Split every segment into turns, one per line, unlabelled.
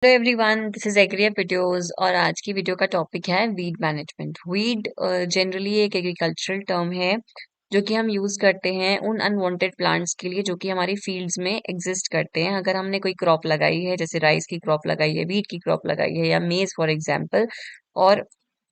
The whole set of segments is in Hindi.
Hello everyone, this is Agria videos और आज की वीडियो का टॉपिक है वीड मैनेजमेंट। वीड जनरली एक एग्रीकल्चरल टर्म है जो कि हम यूज करते हैं उन अनवांटेड प्लांट्स के लिए जो कि हमारी फील्ड्स में एग्जिस्ट करते हैं। अगर हमने कोई क्रॉप लगाई है, जैसे राइस की क्रॉप लगाई है, वीट की क्रॉप लगाई है या मेज फॉर एग्जांपल, और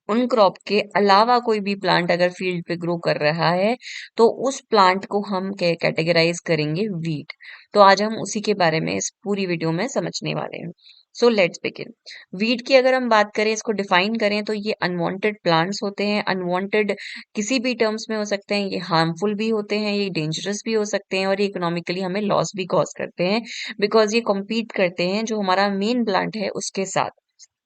उन क्रॉप के अलावा कोई भी प्लांट अगर फील्ड पे ग्रो कर रहा है तो उस प्लांट को हम कैटेगराइज करेंगे वीड। तो आज हम उसी के बारे में इस पूरी वीडियो में समझने वाले हैं। So let's begin. वीड की अगर हम बात करें, इसको डिफाइन करें, तो ये अनवांटेड प्लांट्स होते हैं। अनवांटेड किसी भी टर्म्स में हो सकते हैं, ये हार्मफुल भी होते हैं, ये डेंजरस भी हो सकते हैं और ये इकोनॉमिकली हमें लॉस भी कॉज करते हैं बिकॉज ये कॉम्पीट करते हैं जो हमारा मेन प्लांट है उसके साथ।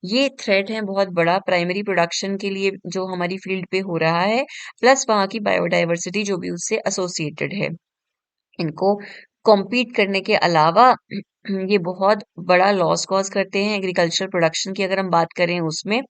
ये थ्रेट है बहुत बड़ा प्राइमरी प्रोडक्शन के लिए जो हमारी फील्ड पे हो रहा है, प्लस वहाँ की बायोडायवर्सिटी जो भी उससे एसोसिएटेड है। इनको कॉम्पीट करने के अलावा ये बहुत बड़ा लॉस कॉज करते हैं। एग्रीकल्चर प्रोडक्शन की अगर हम बात करें, उसमें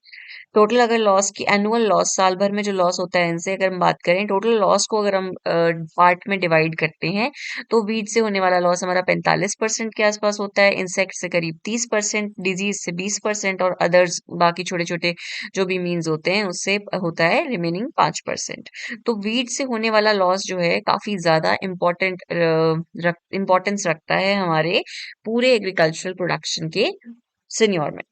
टोटल अगर लॉस की एनुअल लॉस, साल भर में जो लॉस होता है इनसे अगर हम बात करें, टोटल लॉस को अगर हम पार्ट में डिवाइड करते हैं तो वीट से होने वाला लॉस हमारा 45% के आसपास होता है, इंसेक्ट से करीब 30%, डिजीज से 20% और अदर्स बाकी छोटे छोटे जो भी मीन्स होते हैं उससे होता है रिमेनिंग 5%। तो वीट से होने वाला लॉस जो है काफी ज्यादा इम्पोर्टेंस रखता है हमारे पूरे एग्रीकल्चरल प्रोडक्शन के सिन्योर में।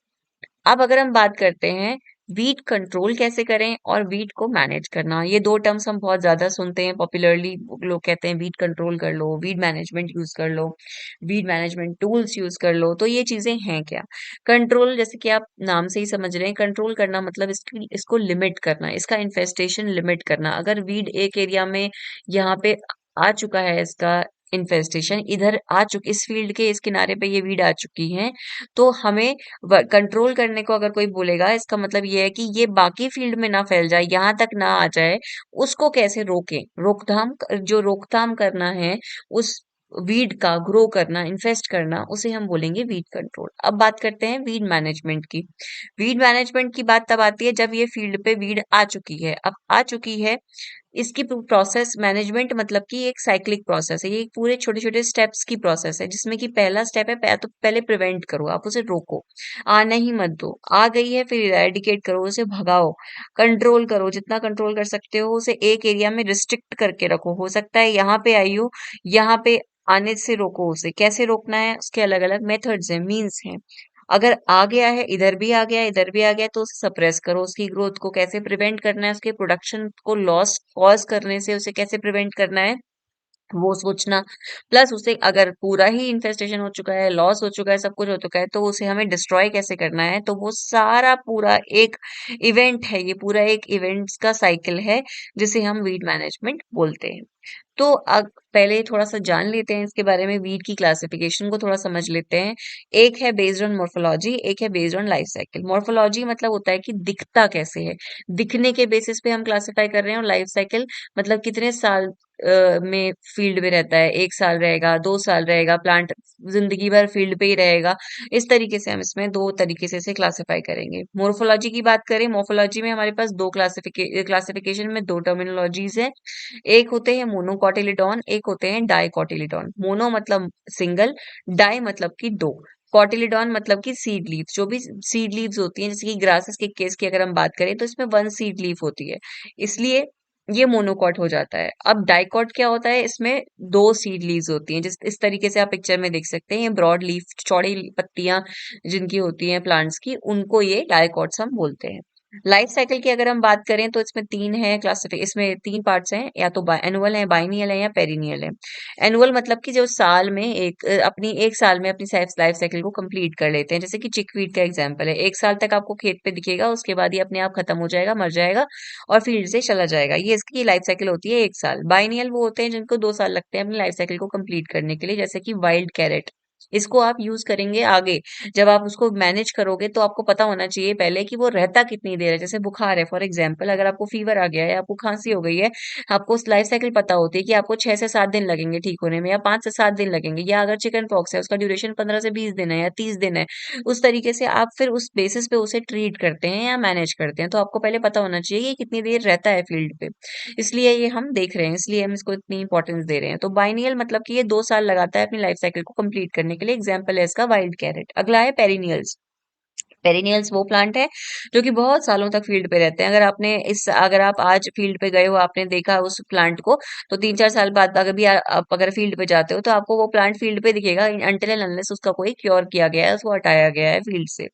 अब अगर हम बात करते हैं वीट कंट्रोल कैसे करें और वीट को मैनेज करना, ये दो टर्म्स हम बहुत ज्यादा सुनते हैं पॉपुलरली। लोग कहते हैं वीट कंट्रोल कर लो, वीट मैनेजमेंट यूज कर लो, वीट मैनेजमेंट टूल्स यूज कर लो। तो ये चीजें हैं क्या? कंट्रोल, जैसे कि आप नाम से ही समझ रहे हैं, कंट्रोल करना मतलब इसको लिमिट करना, इसका इन्फेस्टेशन लिमिट करना। अगर वीड एक एरिया में यहाँ पे आ चुका है, इसका इन्फेस्टेशन इधर आ चुकी, इस फील्ड के इस किनारे पे ये वीड आ चुकी है, तो हमें कंट्रोल करने को अगर कोई बोलेगा, इसका मतलब ये है कि ये बाकी फील्ड में ना फैल जाए, यहाँ तक ना आ जाए, उसको कैसे रोकें। रोकथाम, जो रोकथाम करना है उस वीड का ग्रो करना, इन्फेस्ट करना, उसे हम बोलेंगे वीड कंट्रोल। अब बात करते हैं वीड मैनेजमेंट की। वीड मैनेजमेंट की बात तब आती है जब ये फील्ड पे वीड आ चुकी है। अब आ चुकी है, इसकी प्रोसेस मैनेजमेंट मतलब कि एक साइक्लिक प्रोसेस है, ये एक पूरे छोटे छोटे स्टेप्स की प्रोसेस है जिसमें कि पहला स्टेप है तो पहले प्रिवेंट करो, आप उसे रोको, आना ही मत दो। आ गई है फिर इरेडिकेट करो, उसे भगाओ, कंट्रोल करो, जितना कंट्रोल कर सकते हो उसे एक एरिया में रिस्ट्रिक्ट करके रखो। हो सकता है यहाँ पे आई हो, यहाँ पे आने से रोको। उसे कैसे रोकना है, उसके अलग अलग मेथड्स हैं, मीन्स हैं। अगर आ गया है, इधर भी आ गया, इधर भी आ गया, तो उसे सप्रेस करो। उसकी ग्रोथ को कैसे प्रिवेंट करना है, उसके प्रोडक्शन को लॉस कॉज करने से उसे कैसे प्रिवेंट करना है, वो सोचना। प्लस उसे अगर पूरा ही इन्फेस्टेशन हो चुका है, लॉस हो चुका है, सब कुछ हो चुका है, तो उसे हमें डिस्ट्रॉय कैसे करना है। तो वो सारा पूरा एक इवेंट है, ये पूरा एक इवेंट्स का साइकिल है जिसे हम वीड मैनेजमेंट बोलते हैं। तो अब पहले थोड़ा सा जान लेते हैं इसके बारे में, वीड की क्लासिफिकेशन को थोड़ा समझ लेते हैं। एक है बेस्ड ऑन मोर्फोलॉजी, एक है based on life cycle. Morphology मतलब होता है कि दिखता कैसे है, दिखने के बेसिस पे हम क्लासिफाई कर रहे हैं। और लाइफ साइकिल मतलब कितने साल में फील्ड में रहता है, 1 साल रहेगा, 2 साल रहेगा, प्लांट जिंदगी भर फील्ड पे ही रहेगा। इस तरीके से हम इसमें दो तरीके से इसे क्लासिफाई करेंगे। मोर्फोलॉजी की बात करें, मोर्फोलॉजी में हमारे पास दो क्लासिफिकेशन में दो टर्मिनोलॉजीज है। एक होते हैं मोनोकॉटिलिडॉन, एक होते हैं डाइकॉटिलिडॉन। मोनो मतलब सिंगल, डाई मतलब कि दो, कॉटिलिडॉन मतलब कि सीड लीव्स। जो भी सीड लीव्स होती हैं, जैसे कि ग्रासेस के केस की अगर हम बात करें तो इसमें वन सीड लीफ होती है, इसलिए ये मोनोकॉट हो जाता है। अब डाइकॉट क्या होता है, इसमें दो सीड लीव्स होती हैं, जिस इस तरीके से आप पिक्चर में देख सकते हैं। ये ब्रॉड लीफ, चौड़ी पत्तियां जिनकी होती हैं प्लांट्स की, उनको ये डाइकॉट्स हम बोलते हैं। लाइफ साइकिल की अगर हम बात करें तो इसमें तीन है क्लासिफिक, इसमें तीन पार्ट्स हैं, या तो एनुअल है, बाइनियल है या पेरिनियल है। एनुअल मतलब कि जो साल में अपनी एक साल में अपनी लाइफ साइकिल को कंप्लीट कर लेते हैं। जैसे कि चिकवीड का एग्जांपल है, 1 साल तक आपको खेत पे दिखेगा, उसके बाद ये अपने आप खत्म हो जाएगा, मर जाएगा और फील्ड से चला जाएगा। ये इसकी लाइफ साइकिल होती है 1 साल। बाइनियल वो होते हैं जिनको 2 साल लगते हैं अपनी लाइफ साइकिल को कंप्लीट करने के लिए, जैसे कि वाइल्ड कैरेट। इसको आप यूज करेंगे आगे, जब आप उसको मैनेज करोगे तो आपको पता होना चाहिए पहले कि वो रहता कितनी देर है। जैसे बुखार है फॉर एग्जाम्पल, अगर आपको फीवर आ गया है, आपको खांसी हो गई है, आपको उस लाइफ साइकिल पता होती है कि आपको 6 से 7 दिन लगेंगे ठीक होने में, या 5 से 7 दिन लगेंगे। या अगर चिकन पॉक्स है, उसका ड्यूरेशन 15 से 20 दिन है या 30 दिन है। उस तरीके से आप फिर उस बेसिस पे उसे ट्रीट करते हैं या मैनेज करते हैं। तो आपको पहले पता होना चाहिए कि कितनी देर रहता है फील्ड पे, इसलिए ये हम देख रहे हैं, इसलिए हम इसको इतनी इंपॉर्टेंस दे रहे हैं। तो बाइनियल मतलब कि ये 2 साल लगाता है अपनी लाइफ साइकिल को कंप्लीट करने के लिए। एग्जाम्पल है इसका वाइल्ड कैरेट। अगला है पेरिनियल्स। पेरिनियल्स वो प्लांट है जो कि बहुत सालों तक फील्ड पे रहते हैं। अगर आप आज फील्ड पे गए हो, आपने देखा उस प्लांट को, तो 3-4 साल बाद अगर भी आप अगर फील्ड पे जाते हो तो आपको वो प्लांट फील्ड पे दिखेगा, अनटिल एंड अनलेस उसका कोई क्योर किया गया है, उसको हटाया गया है फील्ड से।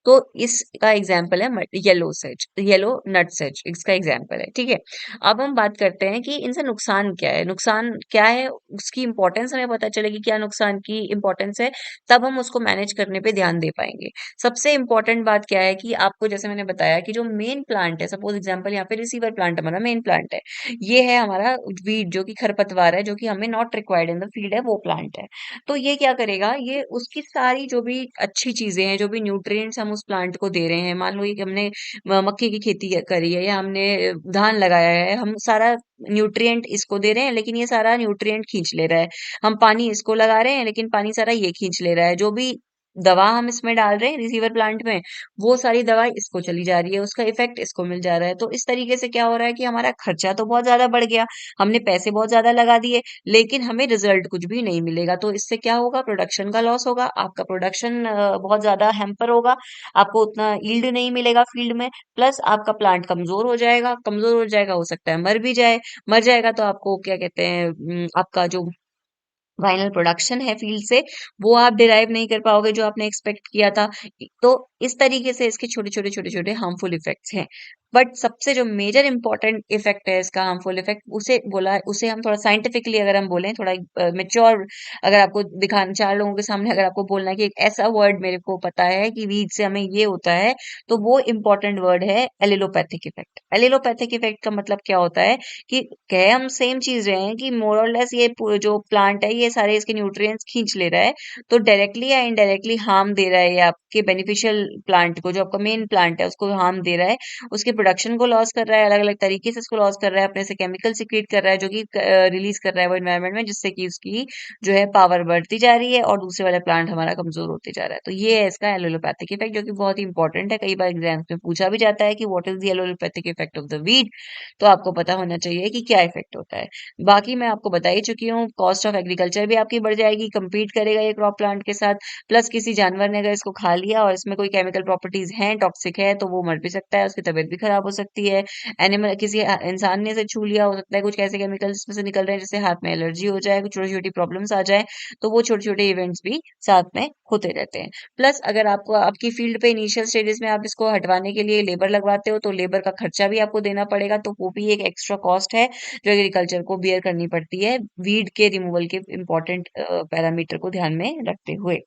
तो इसका एग्जाम्पल है येलो नट सेज, इसका एग्जाम्पल है। ठीक है, अब हम बात करते हैं कि इनसे नुकसान क्या है। नुकसान क्या है, उसकी इंपॉर्टेंस हमें पता चलेगी, क्या नुकसान की इंपॉर्टेंस है, तब हम उसको मैनेज करने पे ध्यान दे पाएंगे। सबसे इंपॉर्टेंट बात क्या है कि आपको, जैसे मैंने बताया कि जो मेन प्लांट है, सपोज एग्जाम्पल यहाँ पे रिसीवर प्लांट हमारा मेन प्लांट है, ये है हमारा वीड जो कि खरपतवार है, जो कि हमें not required in the field है, वो प्लांट है। तो ये क्या करेगा, ये उसकी सारी जो भी अच्छी चीजें हैं, जो भी न्यूट्रिएंट्स हम उस प्लांट को दे रहे हैं, मान लो ये कि हमने मक्के की खेती करी है या हमने धान लगाया है, हम सारा न्यूट्रिएंट इसको दे रहे हैं, लेकिन ये सारा न्यूट्रिएंट खींच ले रहा है। हम पानी इसको लगा रहे हैं, लेकिन पानी सारा ये खींच ले रहा है। जो भी दवा हम इसमें डाल रहे हैं रिसीवर प्लांट में, वो सारी दवा इसको चली जा रही है, उसका इफेक्ट इसको मिल जा रहा है। तो इस तरीके से क्या हो रहा है कि हमारा खर्चा तो बहुत ज्यादा बढ़ गया, हमने पैसे बहुत ज्यादा लगा दिए, लेकिन हमें रिजल्ट कुछ भी नहीं मिलेगा। तो इससे क्या होगा, प्रोडक्शन का लॉस होगा, आपका प्रोडक्शन बहुत ज्यादा हैम्पर होगा, आपको उतना यील्ड नहीं मिलेगा फील्ड में, प्लस आपका प्लांट कमजोर हो जाएगा। कमजोर हो जाएगा, हो सकता है मर भी जाए। मर जाएगा तो आपको क्या कहते हैं, आपका जो फाइनल प्रोडक्शन है फील्ड से, वो आप डिराइव नहीं कर पाओगे जो आपने एक्सपेक्ट किया था। तो इस तरीके से इसके छोटे छोटे छोटे छोटे हार्मफुल इफेक्ट्स हैं। बट सबसे जो मेजर इंपॉर्टेंट इफेक्ट है इसका, हार्मफुल इफेक्ट, उसे हम थोड़ा साइंटिफिकली अगर हम बोलें, थोड़ा मेच्योर, अगर आपको दिखाना, 4 लोगों के सामने अगर आपको बोलना है कि एक ऐसा वर्ड मेरे को पता है कि वीड से हमें ये होता है, तो वो इम्पोर्टेंट वर्ड है एलिलोपैथिक इफेक्ट। एलिलोपैथिक इफेक्ट का मतलब क्या होता है कि कह हम सेम चीज रहे हैं कि मोर और लेस ये जो प्लांट है ये सारे इसके न्यूट्रिएंट्स खींच ले रहा है, तो डायरेक्टली या इनडायरेक्टली हार्म दे रहा है, ये आपके बेनिफिशियल प्लांट को, जो आपका मेन प्लांट है उसको हार्म दे रहा है, उसके प्रोडक्शन को लॉस कर रहा है, अलग अलग तरीके से इसको लॉस कर रहा है, अपने से केमिकल सिक्रीट कर रहा है, जो कि रिलीज कर रहा है वो एनवायरनमेंट में, जिससे कि उसकी जो है पावर बढ़ती जा रही है और दूसरे वाला प्लांट हमारा कमजोर होते जा रहा है। तो ये है इसका एलोलोपैथिक इफेक्ट, जो कि बहुत ही इंपॉर्टेंट है। कई बार एग्जाम्स में पूछा भी जाता है कि what is the allelopathic effect of the weed, तो आपको पता होना चाहिए कि क्या इफेक्ट होता है। बाकी मैं आपको बता ही चुकी हूँ, कॉस्ट ऑफ एग्रीकल्चर भी आपकी बढ़ जाएगी, compete करेगा ये क्रॉप प्लांट के साथ। प्लस किसी जानवर ने अगर इसको खा लिया और इसमें कोई केमिकल प्रॉपर्टीज हैं, टॉक्सिक है, तो वो मर भी सकता है, उसकी तबीयत भी खराब हो सकती है। एनिमल, किसी इंसान ने इसे छू लिया, हो सकता है कुछ ऐसे केमिकल्स इसमें से निकल रहे हैं जिससे हाथ में एलर्जी हो जाए, कुछ छोटी छोटी प्रॉब्लम्स आ जाए। तो वो छोटे छोटे इवेंट्स भी साथ में होते रहते हैं। प्लस अगर आपको आपकी फील्ड पे इनिशियल स्टेजेस में आप इसको हटवाने के लिए लेबर लगवाते हो, तो लेबर का खर्चा भी आपको देना पड़ेगा, तो वो भी एक एक्स्ट्रा कॉस्ट है जो एग्रीकल्चर को बियर करनी पड़ती है, वीड के रिमूवल के इंपॉर्टेंट पैरामीटर को ध्यान में रखते हुए।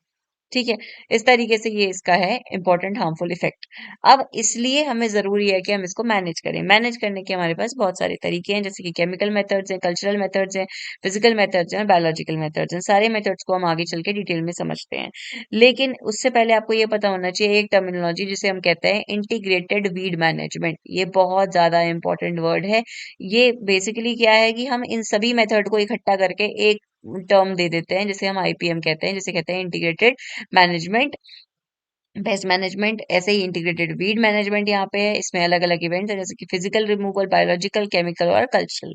ठीक है, इस तरीके से ये इसका है इंपॉर्टेंट हार्मफुल इफेक्ट। अब इसलिए हमें जरूरी है कि हम इसको मैनेज करें। मैनेज करने के हमारे पास बहुत सारे तरीके हैं, जैसे कि केमिकल मेथड्स हैं, कल्चरल मेथड्स हैं, फिजिकल मेथड्स हैं, बायोलॉजिकल मेथड्स हैं। सारे मेथड्स को हम आगे चल के डिटेल में समझते हैं, लेकिन उससे पहले आपको ये पता होना चाहिए एक टर्मिनोलॉजी जिसे हम कहते हैं इंटीग्रेटेड वीड मैनेजमेंट। ये बहुत ज्यादा इंपॉर्टेंट वर्ड है। ये बेसिकली क्या है कि हम इन सभी मेथड को इकट्ठा करके एक टर्म दे देते हैं, जिसे हम आईपीएम कहते हैं, जिसे कहते हैं इंटीग्रेटेड मैनेजमेंट, बेस्ट मैनेजमेंट। ऐसे ही इंटीग्रेटेड वीड मैनेजमेंट यहाँ पे है, इसमें अलग अलग इवेंट्स है, जैसे कि फिजिकल रिमूवल, बायोलॉजिकल, केमिकल और कल्चरल।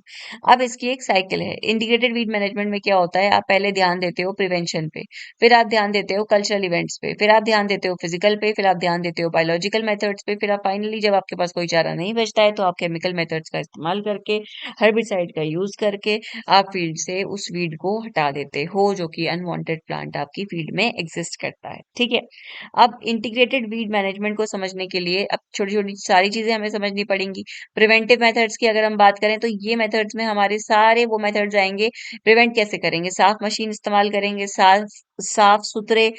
अब इसकी एक साइकिल है। इंटीग्रेटेड वीड मैनेजमेंट में क्या होता है, आप पहले ध्यान देते हो प्रिवेंशन पे, फिर आप ध्यान देते हो कल्चरल इवेंट्स पे, फिर आप ध्यान देते हो फिजिकल पे, फिर आप ध्यान देते हो बायोलॉजिकल मेथड्स पे, फिर आप फाइनली जब आपके पास कोई चारा नहीं बचता है, तो आप केमिकल मेथड्स का इस्तेमाल करके, हर्बिसाइड का यूज करके आप फील्ड से उस वीड को हटा देते हो, जो कि अनवांटेड प्लांट आपकी फील्ड में एग्जिस्ट करता है। ठीक है, अब इंटीग्रेटेड वीड मैनेजमेंट को समझने के लिए अब छोटी छोटी सारी चीजें हमें समझनी पड़ेंगी। प्रिवेंटिव मेथड्स की अगर हम बात करें, तो ये मेथड्स में हमारे सारे वो मेथड्स आएंगे। प्रिवेंट कैसे करेंगे, साफ मशीन इस्तेमाल करेंगे, साफ साफ सुथरे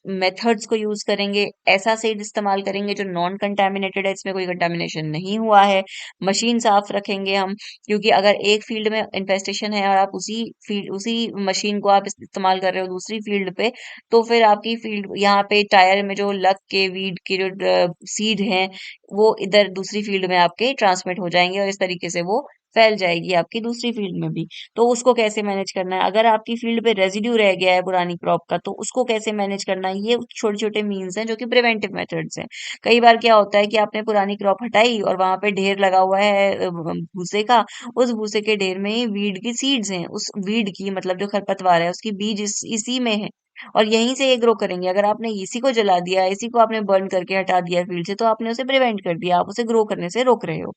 मेथड्स को यूज करेंगे, ऐसा सीड इस्तेमाल करेंगे जो नॉन कंटेमिनेटेड है, इसमें कोई कंटेमिनेशन नहीं हुआ है। मशीन साफ रखेंगे हम, क्योंकि अगर एक फील्ड में इन्फेस्टेशन है और आप उसी मशीन को आप इस्तेमाल कर रहे हो दूसरी फील्ड पे, तो फिर आपकी फील्ड यहाँ पे टायर में जो लग के वीड के जो सीड हैं, वो इधर दूसरी फील्ड में आपके ट्रांसमिट हो जाएंगे और इस तरीके से वो फैल जाएगी आपकी दूसरी फील्ड में भी। तो उसको कैसे मैनेज करना है, अगर आपकी फील्ड पे रेजिड्यू रह गया है पुरानी क्रॉप का, तो उसको कैसे मैनेज करना है, ये छोटे छोटे मीन्स हैं जो कि प्रिवेंटिव मेथड्स हैं। कई बार क्या होता है कि आपने पुरानी क्रॉप हटाई और वहां पे ढेर लगा हुआ है भूसे का, उस भूसे के ढेर में ही वीड की सीड्स हैं, उस वीड की मतलब जो खरपतवार है उसकी बीज इसी में है। और यहीं से ये ग्रो करेंगे। अगर आपने इसी को जला दिया, इसी को आपने बर्न करके हटा दिया फील्ड से, तो आपने उसे प्रिवेंट कर दिया, आप उसे ग्रो करने से रोक रहे हो।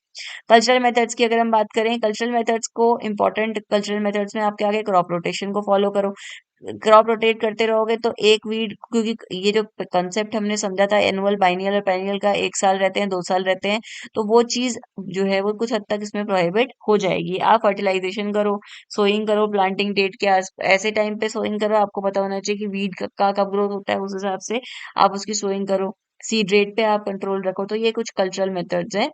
कल्चरल मेथड्स की अगर हम बात करें, कल्चरल मेथड्स को इंपॉर्टेंट कल्चरल मेथड्स में आपके आगे क्रॉप रोटेशन को फॉलो करो। क्रॉप रोटेट करते रहोगे तो एक वीड, क्योंकि ये जो कंसेप्ट हमने समझा था एनुअल, बाइनियल और पेरिनियल का, 1 साल रहते हैं, 2 साल रहते हैं, तो वो चीज जो है वो कुछ हद तक इसमें प्रोहिबिट हो जाएगी। आप फर्टिलाइजेशन करो, सोइंग करो, प्लांटिंग डेट के आस ऐसे टाइम पे सोइंग करो, आपको पता होना चाहिए कि वीड का कब ग्रोथ होता है, उस हिसाब से आप उसकी सोइंग करो। सीड रेट पे आप कंट्रोल रखो। तो ये कुछ कल्चरल मेथड्स हैं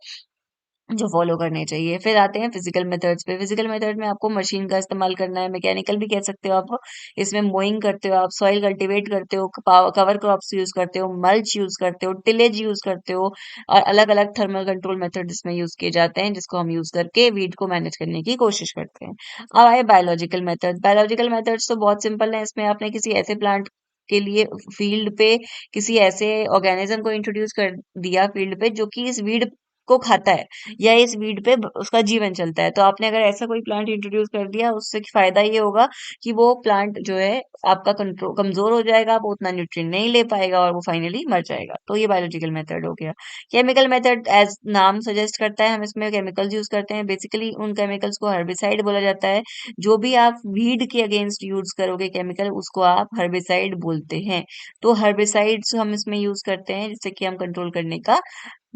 जो फॉलो करने चाहिए। फिर आते हैं फिजिकल मेथड्स पे। फिजिकल मेथड में आपको मशीन का इस्तेमाल करना है, मैकेनिकल भी कह सकते हो आप। इसमें मोइंग करते हो, आप सॉइल कल्टीवेट करते हो, कवर क्रॉप्स यूज करते हो, मल्च यूज करते हो, टिलेज यूज करते हो, और अलग अलग थर्मल कंट्रोल मेथड इसमें यूज किए जाते हैं, जिसको हम यूज करके वीड को मैनेज करने की कोशिश करते हैं। अब आए बायोलॉजिकल मेथड। बायोलॉजिकल मेथड्स तो बहुत सिंपल है। इसमें आपने किसी ऐसे प्लांट के लिए फील्ड पे किसी ऐसे ऑर्गेनिज्म को इंट्रोड्यूस कर दिया फील्ड पे जो कि इस वीड को खाता है, या इस वीड पे उसका जीवन चलता है। तो आपने अगर ऐसा कोई प्लांट इंट्रोड्यूस कर दिया, उससे फायदा ये होगा कि वो प्लांट जो है आपका कंट्रोल कमजोर हो जाएगा, वो उतना न्यूट्रिएंट नहीं ले पाएगा और वो फाइनली मर जाएगा। तो ये बायोलॉजिकल मेथड हो गया। केमिकल मेथड, एज नाम सजेस्ट करता है, हम इसमें केमिकल्स यूज करते हैं। बेसिकली उन केमिकल्स को हर्बिसाइड बोला जाता है। जो भी आप वीड के अगेंस्ट यूज करोगे केमिकल, उसको आप हर्बिसाइड बोलते हैं। तो हर्बिसाइड्स हम इसमें यूज करते हैं, जिससे कि हम कंट्रोल करने का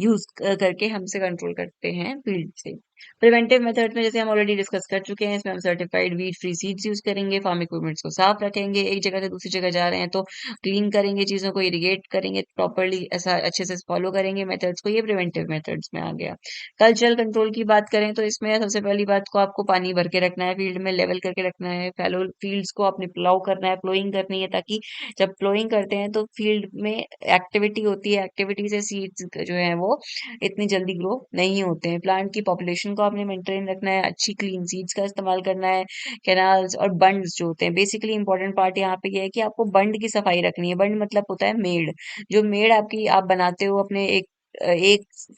यूज करके हमसे कंट्रोल करते हैं फील्ड से। प्रिवेंटिव मेथड में जैसे हम ऑलरेडी डिस्कस कर चुके हैं, इसमें हम certified weed free seeds use करेंगे, फार्म इक्विपमेंट्स को साफ रखेंगे, एक जगह से दूसरी जगह जा रहे हैं तो क्लीन करेंगे, चीजों को इरिगेट करेंगे प्रॉपरली, ऐसा अच्छे से फॉलो करेंगे मेथड्स को। ये प्रिवेंटिव मेथड्स में आ गया। कल्चरल कंट्रोल की बात करें तो इसमें सबसे पहली बात को आपको पानी भर के रखना है, फील्ड में लेवल करके रखना है, फैलो फील्ड्स को आपने प्लाउ करना है, प्लोइंग करनी है, ताकि जब प्लोइंग करते हैं तो फील्ड में एक्टिविटी होती है, एक्टिविटी से सीड्स जो है वो इतनी जल्दी ग्रो नहीं होते हैं। प्लांट की पॉपुलेशन को आपने मेंटेन रखना है, अच्छी क्लीन सीड्स का इस्तेमाल करना है, कैनाल्स और बंड्स जो होते हैं, बेसिकली इंपॉर्टेंट पार्ट यहाँ पे ये है कि आपको बंड की सफाई रखनी है। बंड मतलब होता है मेड़। जो मेड़ आपकी आप बनाते हो अपने एक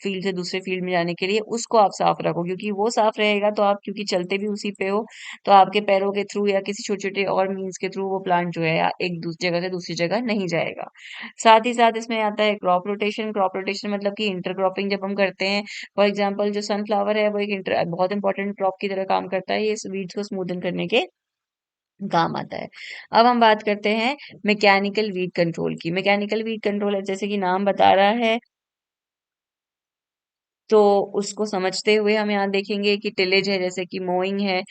फील्ड से दूसरे फील्ड में जाने के लिए, उसको आप साफ रखो, क्योंकि वो साफ रहेगा तो आप, क्योंकि चलते भी उसी पे हो, तो आपके पैरों के थ्रू या किसी छोटे छोटे और मीन्स के थ्रू वो प्लांट जो है एक दूसरी जगह से दूसरी जगह नहीं जाएगा। साथ ही साथ इसमें आता है क्रॉप रोटेशन। क्रॉप रोटेशन मतलब कि इंटरक्रॉपिंग जब हम करते हैं, फॉर एग्जांपल जो सनफ्लावर है वो एक बहुत इंपॉर्टेंट क्रॉप की तरह काम करता है, ये वीड्स को स्मूदन करने के काम आता है। अब हम बात करते हैं मैकेनिकल वीड कंट्रोल की। मैकेनिकल वीड कंट्रोल जैसे कि नाम बता रहा है, तो उसको समझते हुए हम यहाँ देखेंगे कि टिलेज है, जैसे कि मोइंग है,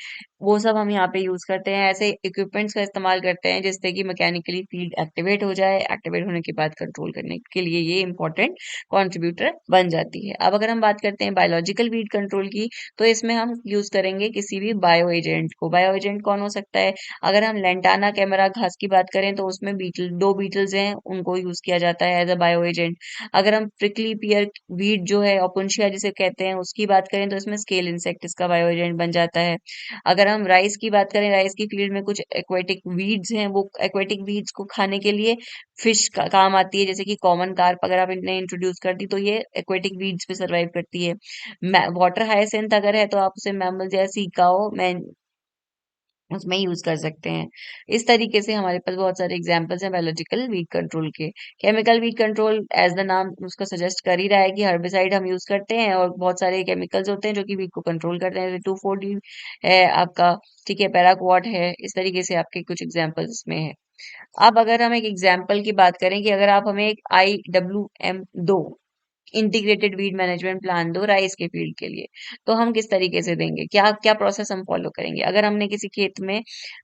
वो सब हम यहाँ पे यूज करते हैं। ऐसे इक्विपमेंट्स का इस्तेमाल करते हैं जिससे कि मैकेनिकली फील्ड एक्टिवेट हो जाए। एक्टिवेट होने के बाद कंट्रोल करने के लिए ये इंपॉर्टेंट कंट्रीब्यूटर बन जाती है। अब अगर हम बात करते हैं बायोलॉजिकल वीड कंट्रोल की, तो इसमें हम यूज करेंगे किसी भी बायो एजेंट को। बायो एजेंट कौन हो सकता है? अगर हम लेंटाना कैमरा घास की बात करें तो उसमें बीटल, दो बीटल्स हैं, उनको यूज किया जाता है एज अ बायो एजेंट। अगर हम प्रिकली पियर वीड जो है, ओपुंशिया जिसे कहते हैं, उसकी बात करें तो इसमें स्केल इंसेक्ट इसका बायो एजेंट बन जाता है। अगर हम राइस की बात करें, राइस की फील्ड में कुछ एक्वेटिक वीड्स हैं, वो एक्वेटिक वीड्स को खाने के लिए फिश का काम आती है, जैसे कि कॉमन कार्प अगर आप इन्हें इंट्रोड्यूस कर दी तो ये एक्वेटिक वीड्स पे सरवाइव करती है। वाटर हाइसेंथ अगर है तो आप उसे मैमल जैसे सिकाओ उसमें यूज कर सकते हैं। इस तरीके से हमारे पास बहुत सारे एग्जांपल्स हैं बायोलॉजिकल वीट कंट्रोल के। Chemical weed control, as the नाम उसका सजेस्ट कर ही रहा है कि हर्बिसाइड हम यूज करते हैं, और बहुत सारे केमिकल्स होते हैं जो कि वीट को कंट्रोल करते हैं, जैसे 2,4-D है आपका, ठीक है, पैराक्वाट है। इस तरीके से आपके कुछ एग्जाम्पल्स इसमें है। अब अगर हम एक एग्जाम्पल की बात करें कि अगर आप हमें एक IWM-2 integrated weed management plan दो राइस के फील्ड के लिए, तो हम किस तरीके से देंगे, क्या क्या प्रोसेस हम फॉलो करेंगे? अगर हमने किसी खेत में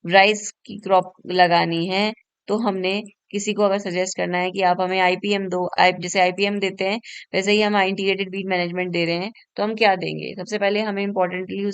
राइस की क्रॉप लगानी है, तो हमने किसी को अगर सजेस्ट करना है कि आप हमें IPM दो, जैसे IPM देते हैं वैसे ही हम इंटीग्रेटेड वीड मैनेजमेंट दे रहे हैं, तो हम क्या देंगे? सबसे पहले हमें इम्पोर्टेंटली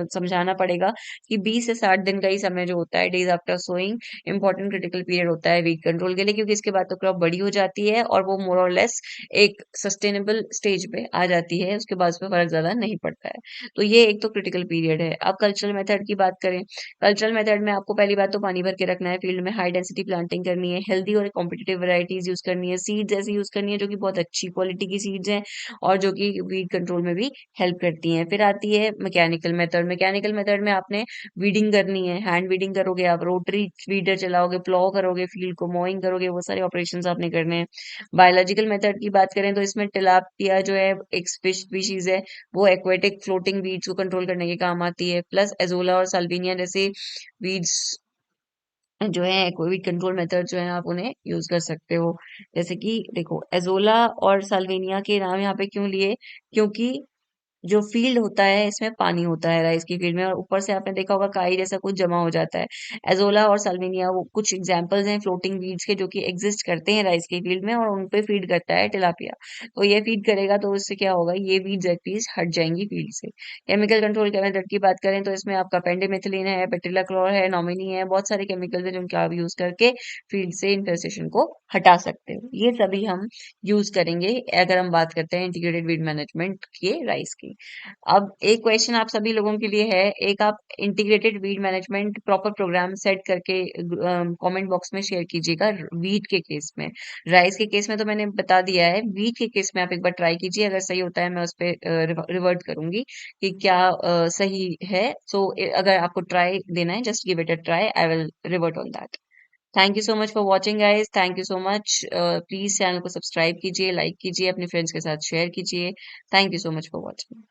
समझाना पड़ेगा कि 20 से 60 दिन का ही समय जो होता है, days after sowing, important critical period होता है वीड कंट्रोल के लिए, क्योंकि इसके बाद तो क्रॉप बड़ी हो जाती है और वो मोर और लेस एक सस्टेनेबल स्टेज पे आ जाती है, उसके बाद उसमें फर्क ज्यादा नहीं पड़ता है। तो ये एक तो क्रिटिकल पीरियड है। अब कल्चरल मेथड की बात करें, कल्चरल मेथड में आपको पहली बात तो पानी भर के रखना है, फील्ड में हाई डेंसिटी प्लांटिंग करनी है, हेल्दी और कॉम्पिटिटिव वैरायटीज यूज करनी है, सीड्स ऐसी यूज करनी है जो कि बहुत अच्छी क्वालिटी की सीड्स हैं और जो कि वीड कंट्रोल में भी हेल्प करती हैं। फिर आती है मैकेनिकल मेथड। मैकेनिकल मेथड में आपने वीडिंग करनी है, हैंड वीडिंग करोगे आप, रोटरी वीडर चलाओगे, प्लॉ करोगे, फील्ड को मोइंग करोगे, वो सारे ऑपरेशंस आपने करने हैं। बायोलॉजिकल मेथड की बात करें तो इसमें टिलापिया जो है एक फिश स्पीशीज है, वो एक्वेटिक फ्लोटिंग वीड्स को कंट्रोल करने के काम आती है। प्लस एजोला और साल्विनिया जैसे वीड्स जो है कोई भी कंट्रोल मेथड जो है आप उन्हें यूज कर सकते हो। जैसे कि देखो एजोला और साल्विनिया के नाम यहाँ पे क्यों लिए, क्योंकि जो फील्ड होता है इसमें पानी होता है राइस की फील्ड में, और ऊपर से आपने देखा होगा काई जैसा कुछ जमा हो जाता है। एजोला और साल्विनिया वो कुछ एग्जांपल्स हैं फ्लोटिंग वीड्स के जो कि एग्जिस्ट करते हैं राइस की फील्ड में, और उन पे फीड करता है टिलापिया। तो ये फीड करेगा तो उससे क्या होगा, ये वीड्स एटलीस्ट हट जाएंगी फील्ड से। केमिकल कंट्रोल के मेथड की बात करें तो इसमें आपका पेंडिमेथिलिन है, पेटिलाक्लोर है, नॉमिनी है, बहुत सारे केमिकल्स हैं जिनका आप यूज करके फील्ड से इन्फेस्टेशन को हटा सकते हो। ये सभी हम यूज करेंगे अगर हम बात करते हैं इंटीग्रेटेड वीड मैनेजमेंट के राइस की। अब एक क्वेश्चन आप सभी लोगों के लिए है, एक आप integrated weed management proper program set करके कमेंट बॉक्स में शेयर कीजिएगा वीट के केस में। राइस के केस में तो मैंने बता दिया है, वीट के केस में आप एक बार ट्राई कीजिए, अगर सही होता है मैं उस पर रिवर्ट करूंगी कि क्या सही है। सो अगर आपको ट्राई देना है, just give it a try, I will revert on that. Thank you so much for watching guys, thank you so much. Please channel को सब्सक्राइब कीजिए, लाइक कीजिए, अपने फ्रेंड्स के साथ शेयर कीजिए। Thank you so much for watching.